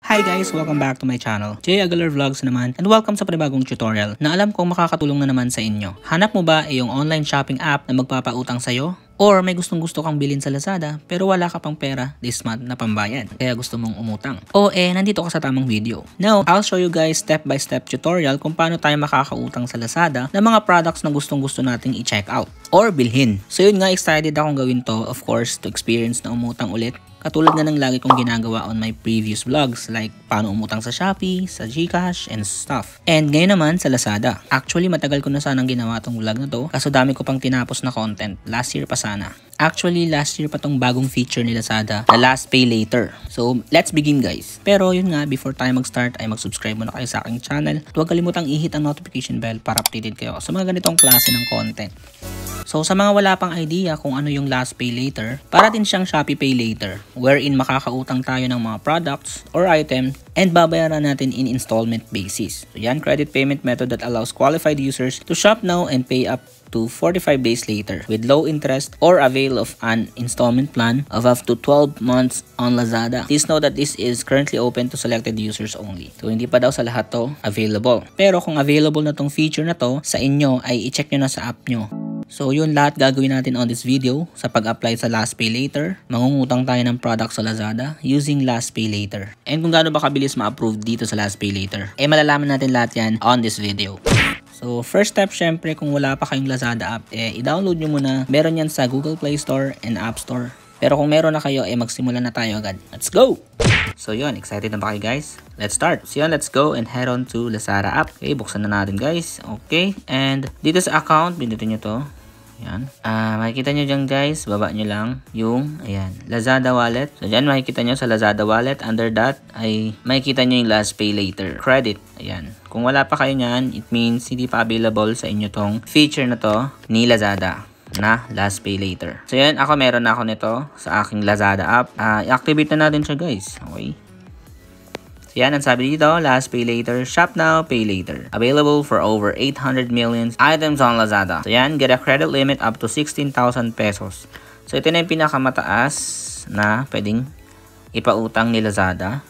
Hi guys! Welcome back to my channel, Jay Aguilar Vlogs naman, and welcome sa panibagong tutorial na alam kong makakatulong na naman sa inyo. Hanap mo ba yung online shopping app na magpapautang sa'yo? Or may gustong-gusto kang bilhin sa Lazada pero wala ka pang pera this month na pambayad kaya gusto mong umutang? O nandito ka sa tamang video. Now, I'll show you guys step-by-step tutorial kung paano tayo makakautang sa Lazada ng mga products na gustong-gusto nating i-check out or bilhin. So yun nga, excited akong gawin to, of course, to experience na umutang ulit. Katulad nga ng lagi kong ginagawa on my previous vlogs like paano umutang sa Shopee, sa GCash, and stuff. And ngayon naman sa Lazada. Actually, matagal ko na sanang ginawa tong vlog na to kaso dami ko pang tinapos na content. Last year pa sana. Actually, last year pa tong bagong feature ni Lazada na Last Pay Later. So, let's begin guys. Pero yun nga, before tayo mag-start ay mag-subscribe muna kayo sa aking channel. Huwag kalimutang i-hit ang notification bell para updated kayo sa mga ganitong klase ng content. So sa mga wala pang idea kung ano yung Last Pay Later, para din siyang Shopee Pay Later wherein makakautang tayo ng mga products or item and babayaran natin in installment basis. So yan, credit payment method that allows qualified users to shop now and pay up to 45 days later with low interest or avail of an installment plan of up to 12 months on Lazada. Please note that this is currently open to selected users only. So hindi pa daw sa lahat to available. Pero kung available na tong feature na to sa inyo ay i-check nyo na sa app nyo. So yun, lahat gagawin natin on this video sa pag-apply sa Last Pay Later. Mangungutang tayo ng product sa Lazada using Last Pay Later. And kung gaano ba kabilis ma-approve dito sa Last Pay Later, malalaman natin lahat yan on this video. So first step, syempre kung wala pa kayong Lazada app, i-download nyo muna. Meron yan sa Google Play Store and App Store. Pero kung meron na kayo, magsimula na tayo agad. Let's go! So yun, excited na ba kayo guys? Let's start. So yun, let's go and head on to Lazada app. Okay, buksan na natin guys. Okay, and dito sa account, pindutin nyo to. Yan. Makikita nyo dyan guys, baba nyo lang yung, ayan, Lazada Wallet. So dyan makikita nyo sa Lazada Wallet, under that ay makikita nyo yung Last Pay Later Credit. Ayan. Kung wala pa kayo nyan, it means hindi pa available sa inyo tong feature na to ni Lazada na Last Pay Later. So yan, ako meron na ako nito sa aking Lazada app. I-activate na natin siya guys. Okay. Yan ang sabi dito, Last Pay Later, Shop Now, Pay Later. Available for over 800 million items on Lazada. So yan, get a credit limit up to 16,000 pesos. So ito na yung pinakamataas na pwedeng ipautang ni Lazada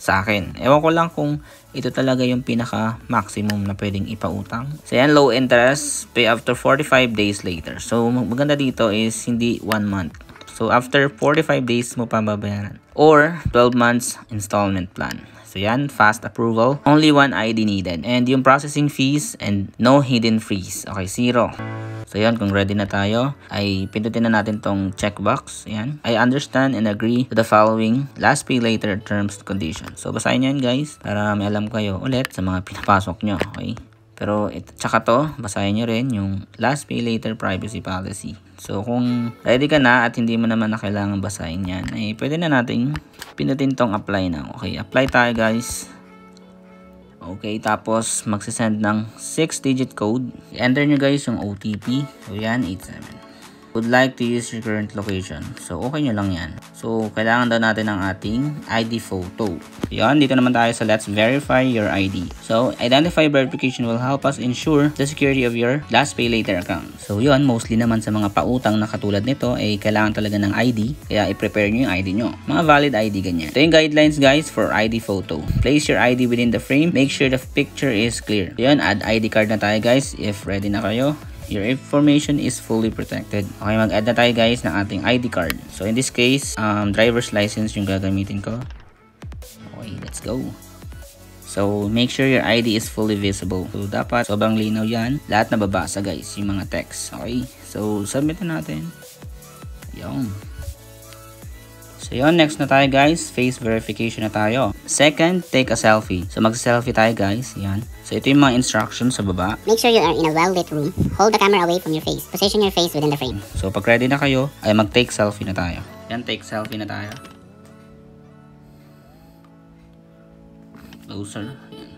sa akin. Ewan ko lang kung ito talaga yung pinaka-maximum na pwedeng ipautang. So yan, low interest, pay after 45 days later. So maganda dito is hindi 1 month. So after 45 days mo pa babayaran. Or 12 months installment plan. So yan, fast approval. Only one ID needed. And yung processing fees and no hidden fees. Okay, 0. So yan, kung ready na tayo, ay pindutin na natin tong checkbox. Yan. I understand and agree to the following Last Pay Later terms and conditions. So basahin nyo yan guys, para may alam kayo ulit sa mga pinapasok nyo. Okay. Pero tsaka to, basahin nyo rin yung Last Pay Later Privacy Policy. So kung ready ka na at hindi mo naman na kailangan basahin yan, ay pwede na nating pinutin tong apply na. Okay, apply tayo guys. Okay, tapos magsisend ng 6-digit code. I-enter nyo guys yung OTP. So yan, 87. Would like to use your current location. So okay nyo lang yan. So kailangan daw natin ng ating ID photo. Yan, dito naman tayo sa let's verify your ID. So identify verification will help us ensure the security of your Last Pay Later account. So yun, mostly naman sa mga pautang na katulad nito ay kailangan talaga ng ID. Kaya i-prepare nyo yung ID nyo. Mga valid ID ganyan. Ito yung guidelines guys for ID photo. Place your ID within the frame. Make sure the picture is clear. So yun, add ID card na tayo guys if ready na kayo. Your information is fully protected. Okay, mag-add na tayo guys ng ating ID card. So in this case, driver's license yung gagamitin ko. Okay, let's go. So make sure your ID is fully visible. So dapat sobrang linaw yan. Lahat nababasa guys, yung mga text. Okay, so submit na natin. Yung. So yun, next na tayo guys, face verification na tayo. Second, take a selfie. So mag-selfie tayo guys, yan. So ito yung mga instructions sa baba. Make sure you are in a well-lit room. Hold the camera away from your face. Position your face within the frame. So pag ready na kayo, ay mag-take selfie na tayo. Yan, take selfie na tayo. Closer. Yan.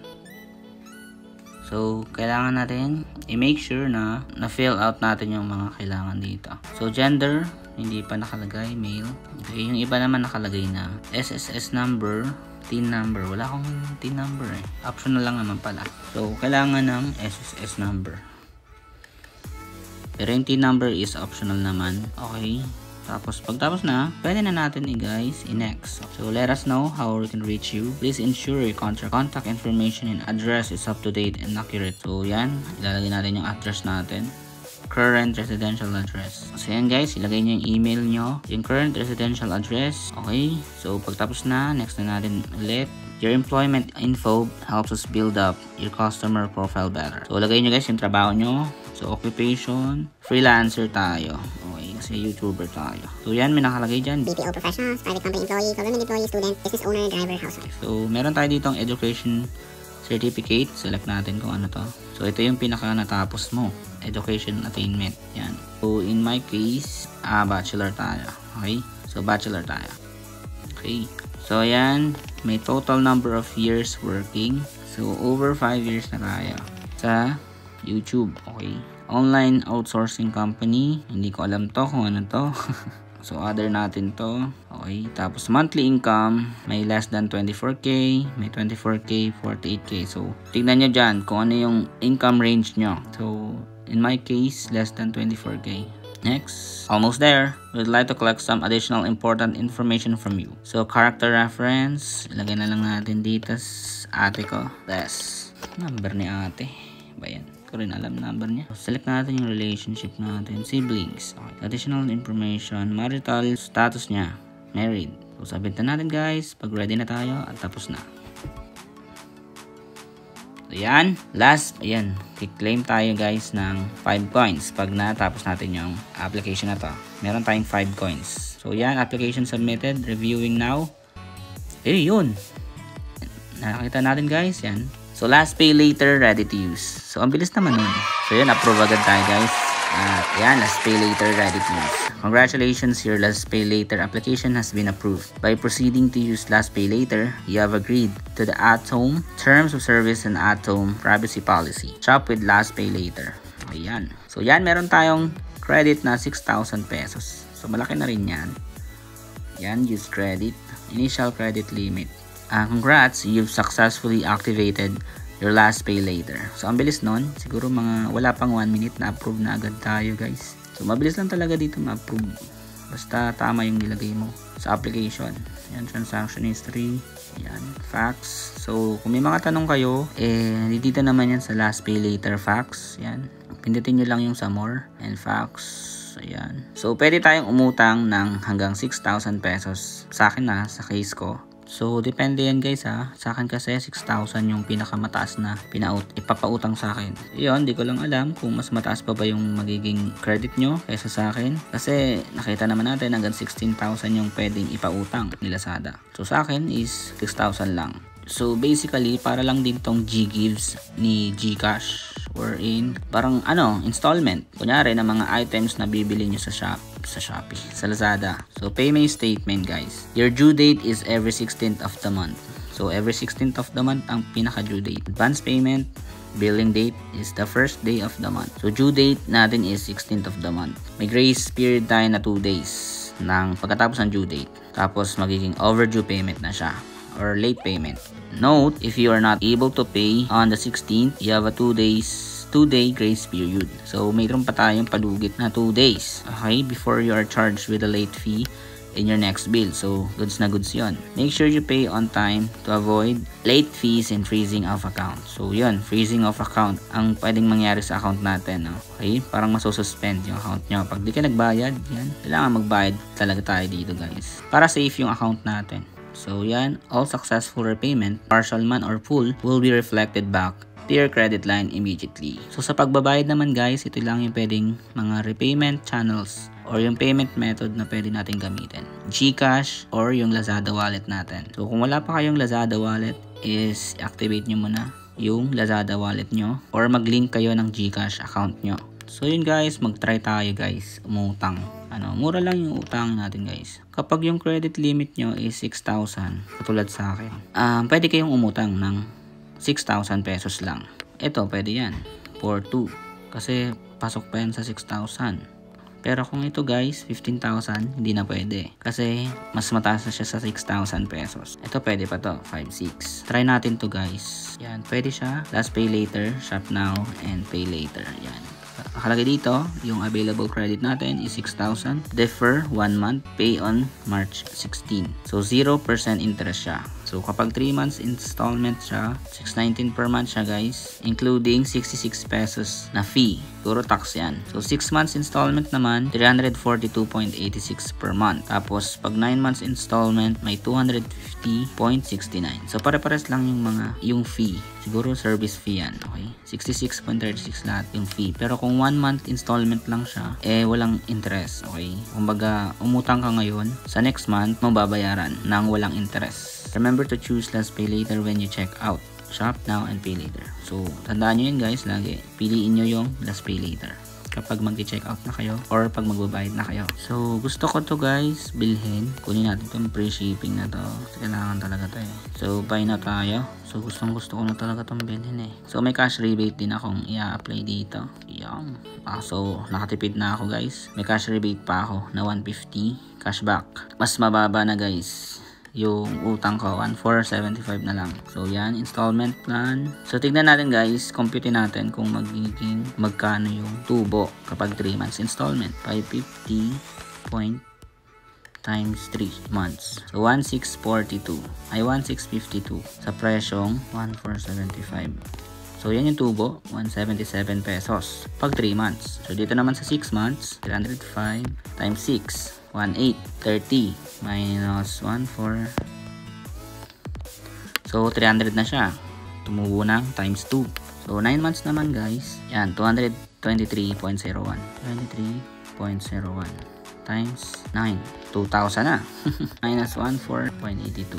So kailangan natin i-make sure na na-fill out natin yung mga kailangan dito. So gender, hindi pa nakalagay, male. Okay, yung iba naman nakalagay na. SSS number, TIN number. Wala akong TIN number eh. Optional lang naman pala. So, kailangan ng SSS number. Pero yung TIN number is optional naman. Okay. Tapos pagtapos na, pwede na natin guys i-next. So let us know how we can reach you. Please ensure your contact information and address is up to date and accurate. So yan, ilalagay natin yung address natin. Current residential address. So yan guys, ilagay nyo yung email nyo, yung current residential address. Okay, so pagtapos na, next na natin ulit. Your employment info helps us build up your customer profile better. So ilagay nyo guys yung trabaho nyo. So occupation, freelancer tayo. Okay, kasi YouTuber tayo. So yan, may nakalagay dyan. BPO professionals, private company employee, government employee, student, business owner, driver, housewife. So meron tayo dito ang education certificate. Select natin kung ano to. So ito yung pinaka natapos mo. Education attainment. Yan. So in my case, bachelor tayo. Okay? So bachelor tayo. Okay. So yan, may total number of years working. So over 5 years na tayo sa YouTube. Okay. Online outsourcing company. Hindi ko alam to kung ano to. So other natin to. Okay. Tapos monthly income, may less than 24k, may 24k, 48k. So tignan nyo dyan kung ano yung income range nyo. So in my case, less than 24k. Next, almost there. We'd like to collect some additional important information from you. So character reference, ilagay na lang natin dito sa ate ko. This number ni ate. Ba yan? Ko rin alam number niya. So, select natin yung relationship natin. Siblings. Okay. Additional information. Marital status niya. Married. So submit na natin guys. Pag ready na tayo at tapos na. So yan. Last. Ayan. Claim tayo guys ng 5 coins. Pag natapos natin yung application na to. Meron tayong 5 coins. So yan. Application submitted. Reviewing now. Eh yun. Nakakita natin guys. Yan. So, last pay later, ready to use. So, ang bilis naman nun. So, yun, approve agad tayo, guys. Yan, last pay later, ready to use. Congratulations, your last pay later application has been approved. By proceeding to use last pay later, you have agreed to the at-home terms of service and at-home privacy policy. Shop with last pay later. Ayan. So, yan, meron tayong credit na 6,000 pesos. So, malaki na rin yan. Yan, use credit. Initial credit limit. Congrats, you've successfully activated your last pay later. So, ang bilis nun. Siguro mga wala pang 1 minute na approve na agad tayo, guys. So, mabilis lang talaga dito ma-approve. Basta tama yung nilagay mo sa application. Yan, transaction history. Yan, facts. So, kung may mga tanong kayo, dito naman yan sa last pay later facts. Yan. Pindutin nyo lang yung sa more and facts. Ayan. So, pwede tayong umutang ng hanggang 6,000 pesos. Sa akin na, sa case ko. So, depende yan guys ha. Sa akin kasi 6,000 yung pinakamataas na ipapautang sa akin. Yun, di ko lang alam kung mas mataas pa ba yung magiging credit nyo kaysa sa akin. Kasi nakita naman natin hanggang 16,000 yung pwedeng ipautang ni Lazada. So, sa akin is 6,000 lang. So, basically, para lang din tong G-Gives ni Gcash or in parang installment. Kunyari na mga items na bibili nyo sa Shopee, sa Lazada. So, payment statement guys. Your due date is every 16th of the month. So, every 16th of the month ang pinaka-due date. Advance payment, billing date is the first day of the month. So, due date natin is 16th of the month. May grace period tayo na 2 days ng pagkatapos ng due date. Tapos, magiging overdue payment na siya or late payment. Note, if you are not able to pay on the 16th, you have a 2-day grace period. So, mayroon pa tayong palugit na 2 days. Okay? Before you are charged with a late fee in your next bill. So, goods na goods yun. Make sure you pay on time to avoid late fees and freezing of account. So, yun. Freezing of account ang pwedeng mangyari sa account natin. No? Okay? Parang masususpend yung account nyo. Pag di ka nagbayad, yan. Kailangan magbayad talaga tayo dito guys. Para safe yung account natin. So, yan. All successful repayment, partial man or full, will be reflected back to your credit line immediately. So, sa pagbabayad naman guys, ito lang yung pwedeng mga repayment channels or yung payment method na pwede natin gamitin. Gcash or yung Lazada wallet natin. So, kung wala pa kayong Lazada wallet, is activate nyo muna yung Lazada wallet nyo or mag-link kayo ng Gcash account nyo. So, yun guys, mag-try tayo guys, umutang. Mura lang yung utang natin guys. Kapag yung credit limit nyo is 6,000, katulad sa akin, pwede kayong umutang ng 6,000 pesos lang. Ito, pwede yan. For 2. Kasi pasok pa yan sa 6,000. Pero kung ito guys, 15,000, hindi na pwede. Kasi mas mataas na siya sa 6,000 pesos. Ito pwede pa to, 5,600. Try natin to guys. Yan, pwede siya. Last pay later, shop now, and pay later. Yan. Nakalagay dito, yung available credit natin is 6,000. Defer 1 month, pay on March 16. So 0% interest siya. So kapag 3 months installment siya, 619 per month siya guys, including 66 pesos na fee. Puro tax yan. So 6 months installment naman, 342.86 per month. Tapos pag 9 months installment, may 250.69. So pare-pares lang yung fee. Siguro service fee yan, okay? 66.36 lahat yung fee. Pero kung 1 month installment lang siya, walang interest, okay? Kumbaga, umutang ka ngayon, sa next month, mababayaran ng walang interest. Remember to choose last pay later when you check out. Shop now and pay later. So, tandaan nyo yun guys, lagi. Piliin nyo yung last pay later kapag mag-check out na kayo or pag magbabayad na kayo. So, gusto ko to guys, bilhin. Kunin natin itong free shipping na to. Kailangan talaga to eh. So, buy na tayo. So, gustong gusto ko na talaga itong bilhin eh. So, may cash rebate din akong i-apply dito. Yan. So, nakatipid na ako guys. May cash rebate pa ako na 150 cashback. Mas mababa na guys yung utang ko, 1,475 na lang. So yan, installment plan. So tignan natin guys, compute natin kung magiging magkano yung tubo kapag 3 months installment. 550 times 3 months. So 1,642 ay 1,652 sa presyong 1,475. So yan yung tubo, 177 pesos pag 3 months. So dito naman sa 6 months, 305 times 6, 1,830 minus 1,4. So 300 na siya. Tumubo ng times 2. So 9 months naman guys, yan 223.01. 23.01 times 9, 2,000 na. Minus 14.82.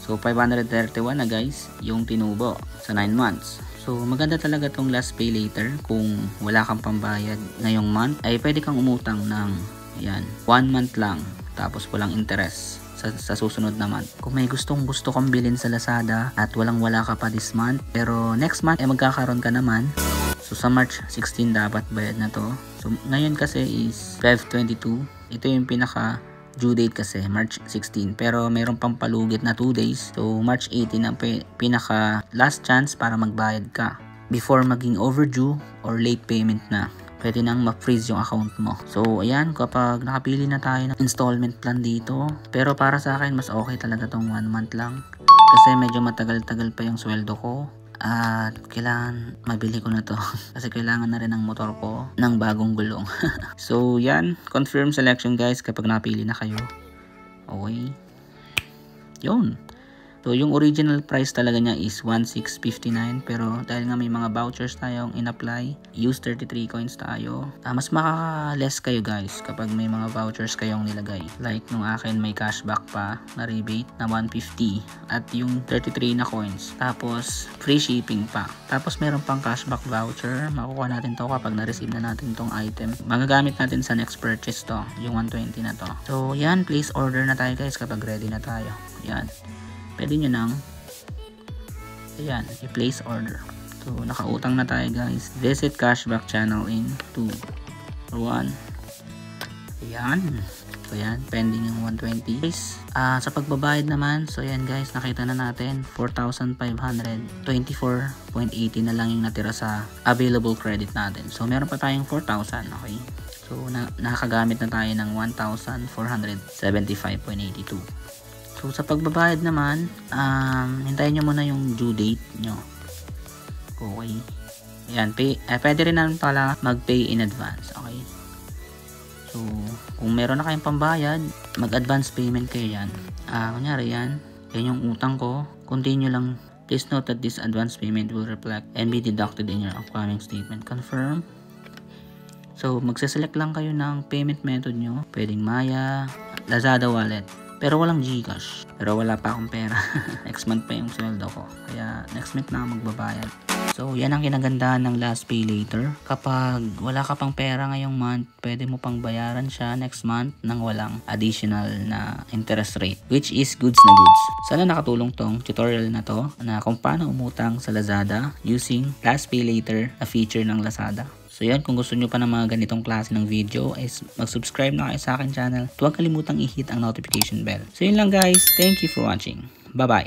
So 531 na guys yung tinubo sa 9 months. So maganda talaga tong last pay later. Kung wala kang pambayad ngayong month, ay pwede kang umutang ng yan, 1 month lang, tapos walang interest sa susunod na month. Kung may gusto kong bilhin sa Lazada at wala ka pa this month, pero next month ay magkakaroon ka naman. So sa March 16 dapat bayad na to. So ngayon kasi is 12/22. Ito yung pinaka due date kasi, March 16. Pero mayroon pang palugit na 2 days. So March 18 ang pinaka last chance para magbayad ka before maging overdue or late payment na. Pwede nang ma-freeze yung account mo. So, ayan, kapag nakapili na tayo ng installment plan dito, pero para sa akin, mas okay talaga tong 1 month lang. Kasi medyo matagal-tagal pa yung sweldo ko. At kailangan mabili ko na to. Kasi kailangan na rin ng motor ko ng bagong gulong. So, yan. Confirm selection guys kapag napili na kayo. Okay. Yun. So, yung original price talaga niya is 1,659. Pero dahil nga may mga vouchers tayong in-apply, use 33 coins tayo. Mas makaka-less kayo guys kapag may mga vouchers kayong nilagay. Like nung akin may cashback pa na rebate na 150 at yung 33 na coins. Tapos free shipping pa. Tapos meron pang cashback voucher. Makukuha natin to kapag na-receive na natin tong item. Magagamit natin sa next purchase to, yung 120 na to. So yan, please order na tayo guys kapag ready na tayo. Yan. Pwede nyo nang ayan, i-place order. So, nakautang na tayo guys. Visit cashback channel in 2 or 1. Ayan. So, ayan. Pending yung 120. Sa pagbabayad naman, so ayan guys, nakita na natin 4,524.80 na lang yung natira sa available credit natin. So, meron pa tayong 4,000. Okay. So, nakagamit na tayo ng 1,475.82. So, sa pagbabayad naman, hintayin nyo muna yung due date nyo. Okay. Ayan, pwede rin naman pala mag-pay in advance. Okay. So, kung meron na kayong pambayad, mag-advance payment kayo yan. Kunyari yan yung utang ko. Continue lang. Please note that this advance payment will reflect and be deducted in your upcoming statement. Confirm. So, magsaselect lang kayo ng payment method nyo. Pwedeng Maya, Lazada Wallet. Pero walang GCash. Pero wala pa akong pera. Next month pa yung sweldo ko. Kaya next month na ako magbabayad. So, yan ang kinagandahan ng last pay later. Kapag wala ka pang pera ngayong month, pwede mo pang bayaran siya next month nang walang additional na interest rate. Which is goods na goods. Sana nakatulong tong tutorial na to na kung paano umutang sa Lazada using last pay later na feature ng Lazada. So yan, kung gusto nyo pa ng mga ganitong klase ng video, is mag-subscribe na kayo sa akin channel. Huwag kalimutang i-hit ang notification bell. So yun lang guys, thank you for watching. Bye-bye!